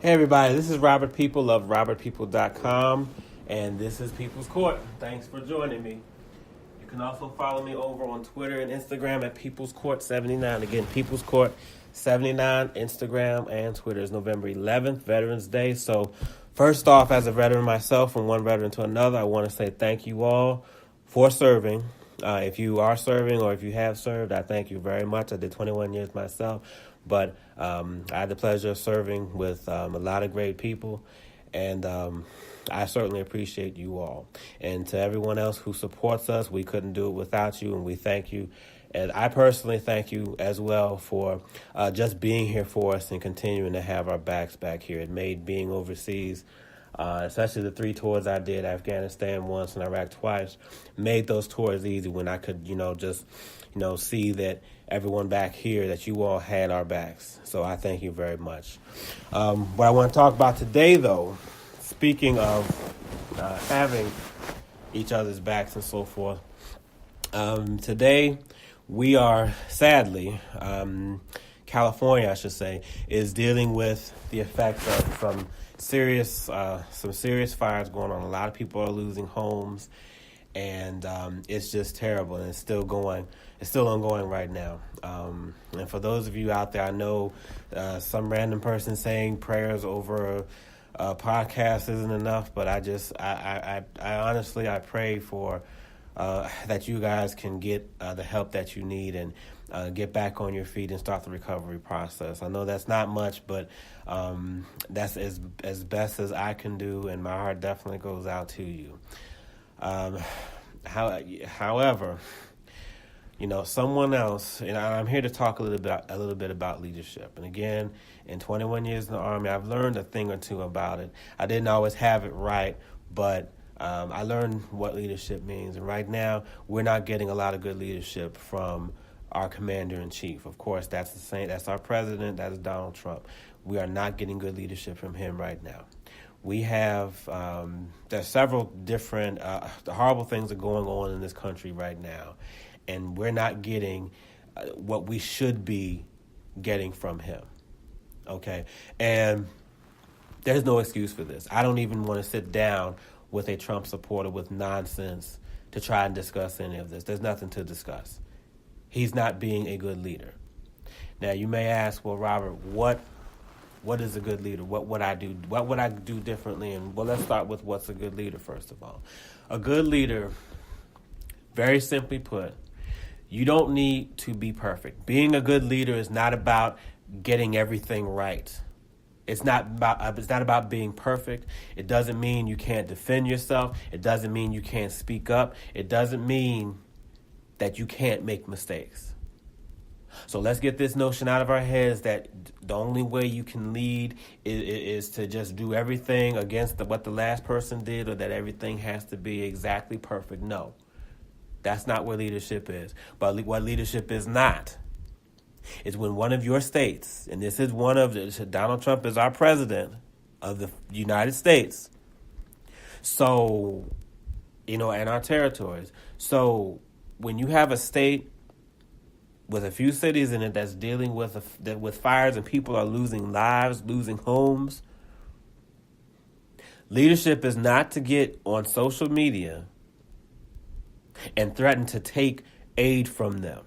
Hey everybody, this is Robert People of robertpeople.com, and this is People's Court. Thanks for joining me. You can also follow me over on Twitter and Instagram at People's Court 79. Again, People's Court 79, Instagram and Twitter. Is November 11th, Veterans Day. So first off, as a veteran myself, from one veteran to another, I want to say thank you all for serving. If you are serving or if you have served, I thank you very much. I did 21 years myself, but I had the pleasure of serving with a lot of great people, and I certainly appreciate you all. And to everyone else who supports us, we couldn't do it without you, and we thank you. And I personally thank you as well for just being here for us and continuing to have our backs back here. It made being overseas, especially the 3 tours I did, Afghanistan once and Iraq twice, made those tours easy when I could, just see that everyone back here, that you all had our backs. So I thank you very much. What I want to talk about today, though, speaking of having each other's backs and so forth, today we are, sadly, California, I should say, is dealing with the effects of some serious fires going on. A lot of people are losing homes, and it's just terrible, and it's still ongoing right now. And for those of you out there, I know some random person saying prayers over a podcast isn't enough, but I honestly pray for that you guys can get the help that you need and get back on your feet and start the recovery process. I know that's not much, but that's as best as I can do, and my heart definitely goes out to you. However, someone else, and I'm here to talk a little bit about leadership. And again, in 21 years in the Army, I've learned a thing or two about it. I didn't always have it right, but I learned what leadership means. And right now, we're not getting a lot of good leadership from our commander-in-chief. Of course, that's the same. That's our president. That is Donald Trump. We are not getting good leadership from him right now. We have, there's several different horrible things are going on in this country right now, and we're not getting what we should be getting from him. Okay? And there's no excuse for this. I don't even want to sit down with a Trump supporter with nonsense to try and discuss any of this. There's nothing to discuss. He's not being a good leader. Now, you may ask, well, Robert, what is a good leader? What would I do? What would I do differently? And well, let's start with what's a good leader, first of all. A good leader, very simply put, you don't need to be perfect. Being a good leader is not about getting everything right. It's not about being perfect. It doesn't mean you can't defend yourself. It doesn't mean you can't speak up. It doesn't mean that you can't make mistakes. So let's get this notion out of our heads that the only way you can lead is to just do everything against what the last person did, or that everything has to be exactly perfect. No, that's not what leadership is. But what leadership is not is when one of your states, and this is Donald Trump is our president of the United States, so, and our territories. So when you have a state with a few cities in it that's dealing with fires and people are losing lives, losing homes, leadership is not to get on social media and threaten to take aid from them,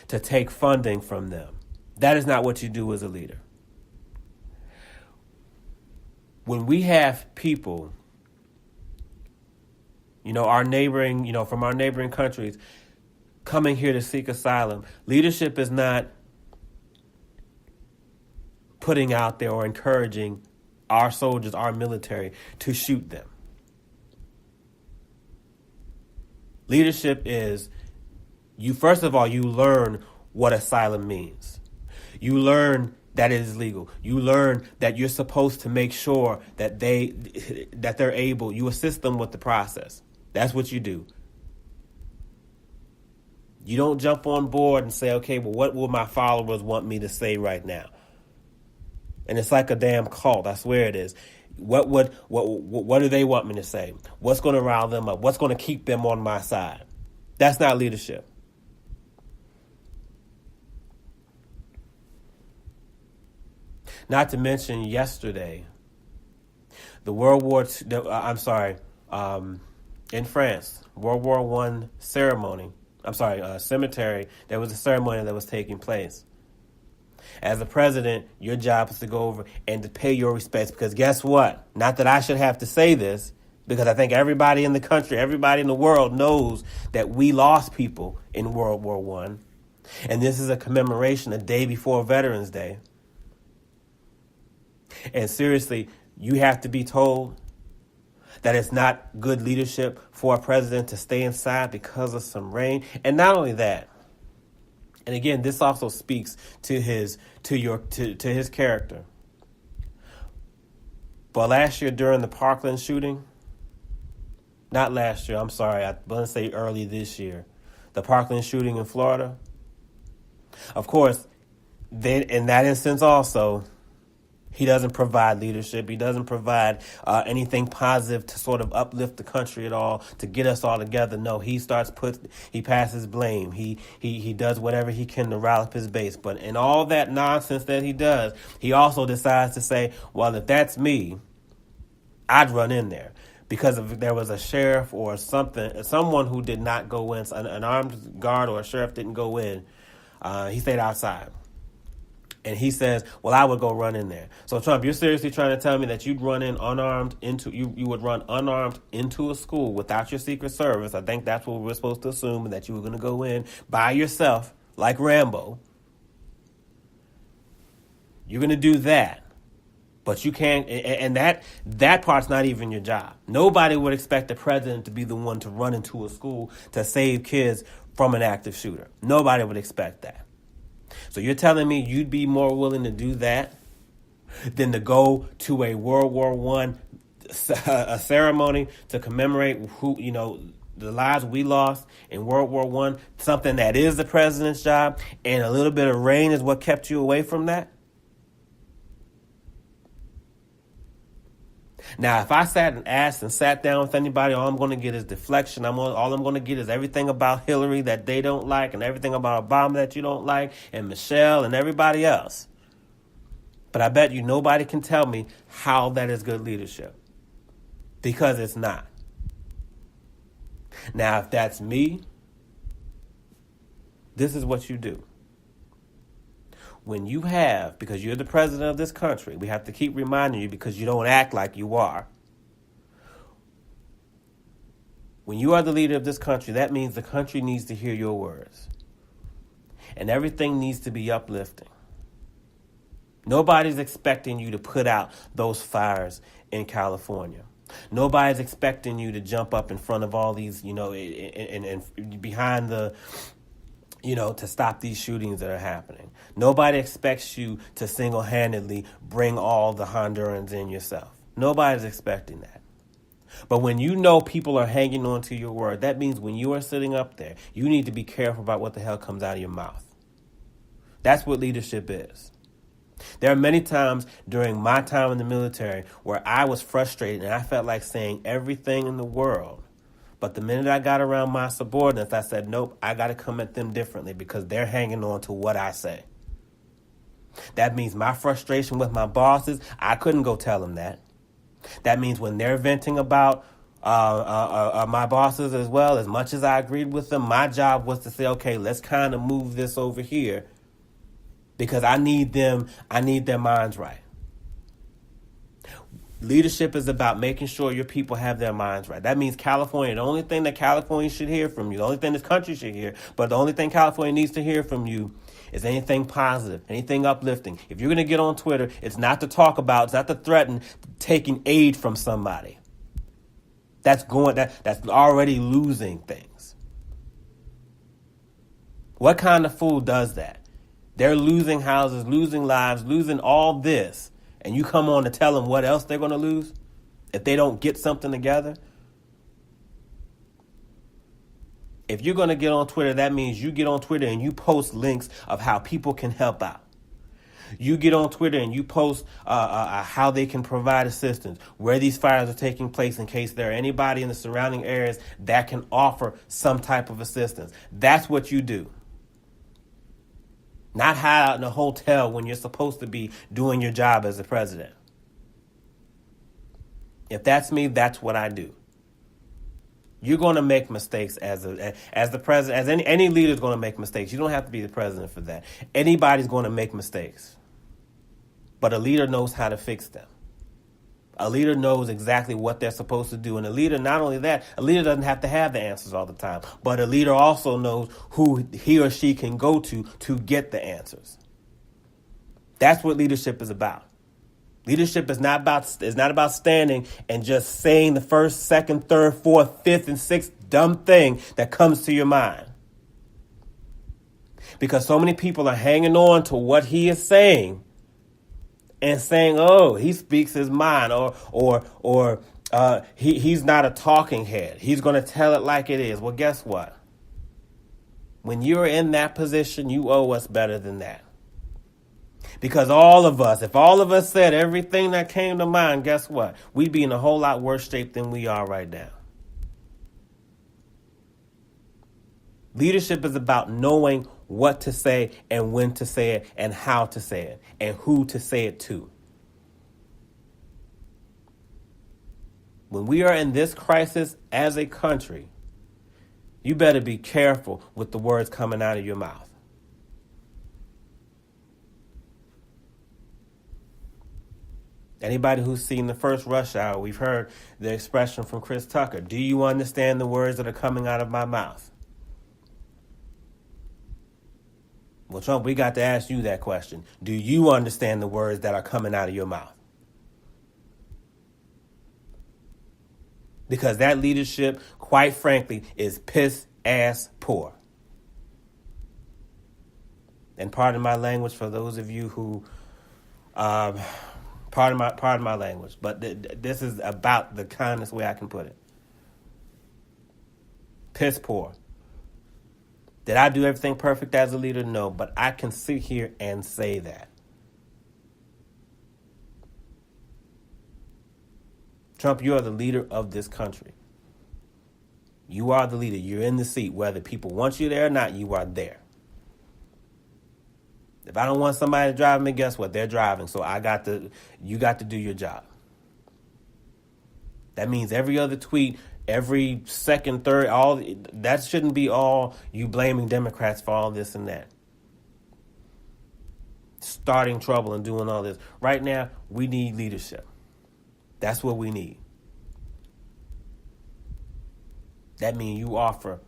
to take funding from them. That is not what you do as a leader. When we have people, from our neighboring countries coming here to seek asylum, leadership is not putting out there or encouraging our soldiers, our military, to shoot them. Leadership is, first of all, you learn what asylum means. You learn that it is legal. You learn that you're supposed to make sure that they're able, you assist them with the process. That's what you do. You don't jump on board and say, okay, well, what will my followers want me to say right now? And it's like a damn cult. I swear it is. What do they want me to say? What's going to rile them up? What's going to keep them on my side? That's not leadership. Not to mention yesterday, the World War II, in France, World War One ceremony. Cemetery. There was a ceremony that was taking place. As the president, your job is to go over and to pay your respects, because guess what? Not that I should have to say this, because I think everybody in the country, everybody in the world knows that we lost people in World War One. And this is a commemoration a day before Veterans Day. And seriously, you have to be told that it's not good leadership for a president to stay inside because of some rain. And not only that, and again, this also speaks to his character. But last year during the Parkland shooting, not last year, I'm sorry, I want to say early this year, the Parkland shooting in Florida. Of course, in that instance also, he doesn't provide leadership. He doesn't provide anything positive to sort of uplift the country at all, to get us all together. No, he passes blame. He does whatever he can to rile up his base. But in all that nonsense that he does, he also decides to say, well, if that's me, I'd run in there. Because if there was a sheriff or someone who did not go in, an armed guard or a sheriff didn't go in, he stayed outside. And he says, well, I would go run in there. So Trump, you're seriously trying to tell me that you'd run in unarmed you would run unarmed into a school without your Secret Service? I think that's what we're supposed to assume, that you were going to go in by yourself like Rambo. You're going to do that. But you can't, and that part's not even your job. Nobody would expect the president to be the one to run into a school to save kids from an active shooter. Nobody would expect that. So you're telling me you'd be more willing to do that than to go to a World War One a ceremony to commemorate the lives we lost in World War One, something that is the president's job, and a little bit of rain is what kept you away from that? Now, if I sat down with anybody, all I'm going to get is deflection. All I'm going to get is everything about Hillary that they don't like, and everything about Obama that you don't like, and Michelle and everybody else. But I bet you nobody can tell me how that is good leadership, because it's not. Now, if that's me, this is what you do. When you have, because you're the president of this country, we have to keep reminding you because you don't act like you are. When you are the leader of this country, that means the country needs to hear your words. And everything needs to be uplifting. Nobody's expecting you to put out those fires in California. Nobody's expecting you to jump up in front of all these, and behind the... to stop these shootings that are happening. Nobody expects you to single-handedly bring all the Hondurans in yourself. Nobody's expecting that. But when you know people are hanging on to your word, that means when you are sitting up there, you need to be careful about what the hell comes out of your mouth. That's what leadership is. There are many times during my time in the military where I was frustrated and I felt like saying everything in the world. But the minute I got around my subordinates, I said, nope, I got to come at them differently because they're hanging on to what I say. That means my frustration with my bosses, I couldn't go tell them that. That means when they're venting about my bosses as well, as much as I agreed with them, my job was to say, okay, let's kind of move this over here because I need their minds right. Leadership is about making sure your people have their minds right. That means California, the only thing that California should hear from you, the only thing this country should hear, but the only thing California needs to hear from you is anything positive, anything uplifting. If you're going to get on Twitter, it's not to talk about, it's not to threaten taking aid from somebody. That's already losing things. What kind of fool does that? They're losing houses, losing lives, losing all this. And you come on to tell them what else they're going to lose if they don't get something together? If you're going to get on Twitter, that means you get on Twitter and you post links of how people can help out. You get on Twitter and you post how they can provide assistance, where these fires are taking place in case there are anybody in the surrounding areas that can offer some type of assistance. That's what you do. Not hide out in a hotel when you're supposed to be doing your job as the president. If that's me, that's what I do. You're going to make mistakes as the president, as any leader is going to make mistakes. You don't have to be the president for that. Anybody's going to make mistakes. But a leader knows how to fix them. A leader knows exactly what they're supposed to do. And a leader, not only that, a leader doesn't have to have the answers all the time. But a leader also knows who he or she can go to get the answers. That's what leadership is about. Leadership is not about standing and just saying the first, second, third, fourth, fifth, and sixth dumb thing that comes to your mind. Because so many people are hanging on to what he is saying and saying, oh, he speaks his mind, or he's not a talking head. He's going to tell it like it is. Well, guess what? When you're in that position, you owe us better than that. Because if all of us said everything that came to mind, guess what? We'd be in a whole lot worse shape than we are right now. Leadership is about knowing what to say and when to say it and how to say it and who to say it to. When we are in this crisis as a country, you better be careful with the words coming out of your mouth. Anybody who's seen the first Rush Hour, we've heard the expression from Chris Tucker. Do you understand the words that are coming out of my mouth? Well, Trump, we got to ask you that question. Do you understand the words that are coming out of your mouth? Because that leadership, quite frankly, is piss ass poor. And pardon my language for those of you who... Pardon my language, but this is about the kindest way I can put it. Piss poor. Did I do everything perfect as a leader? No, but I can sit here and say that. Trump, you are the leader of this country. You are the leader. You're in the seat. Whether people want you there or not, you are there. If I don't want somebody to drive me, guess what? They're driving. So you got to do your job. That means every other tweet, every second, third, that shouldn't be all you blaming Democrats for all this and that. Starting trouble and doing all this. Right now, we need leadership. That's what we need. That means you offer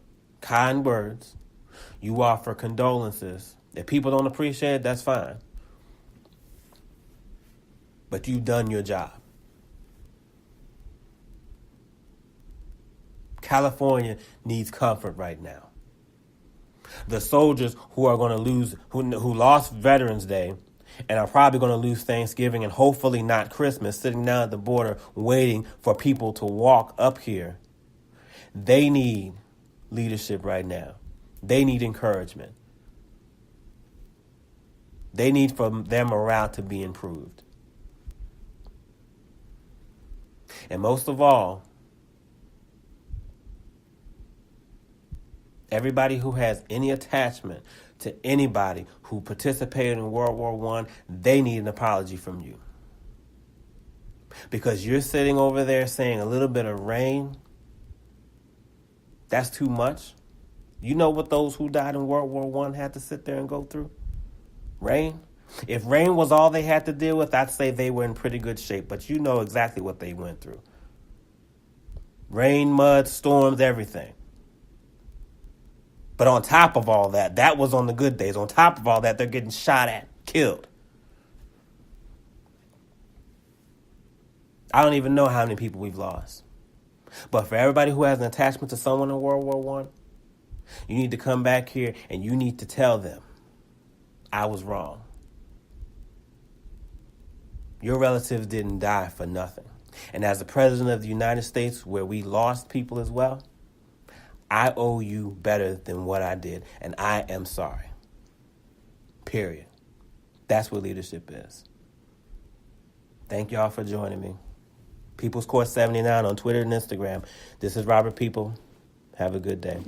kind words. You offer condolences. If people don't appreciate it, that's fine. But you've done your job. California needs comfort right now. The soldiers who are going to lose, who lost Veterans Day and are probably going to lose Thanksgiving and hopefully not Christmas, sitting down at the border waiting for people to walk up here. They need leadership right now. They need encouragement. They need for their morale to be improved. And most of all, everybody who has any attachment to anybody who participated in World War I, they need an apology from you. Because you're sitting over there saying a little bit of rain, that's too much. You know what those who died in World War I had to sit there and go through? Rain? If rain was all they had to deal with, I'd say they were in pretty good shape. But you know exactly what they went through. Rain, mud, storms, everything. But on top of all that, that was on the good days. On top of all that, they're getting shot at, killed. I don't even know how many people we've lost. But for everybody who has an attachment to someone in World War I, you need to come back here and you need to tell them, I was wrong. Your relatives didn't die for nothing. And as the president of the United States, where we lost people as well, I owe you better than what I did. And I am sorry. Period. That's what leadership is. Thank y'all for joining me. People's Court 79 on Twitter and Instagram. This is Robert People. Have a good day.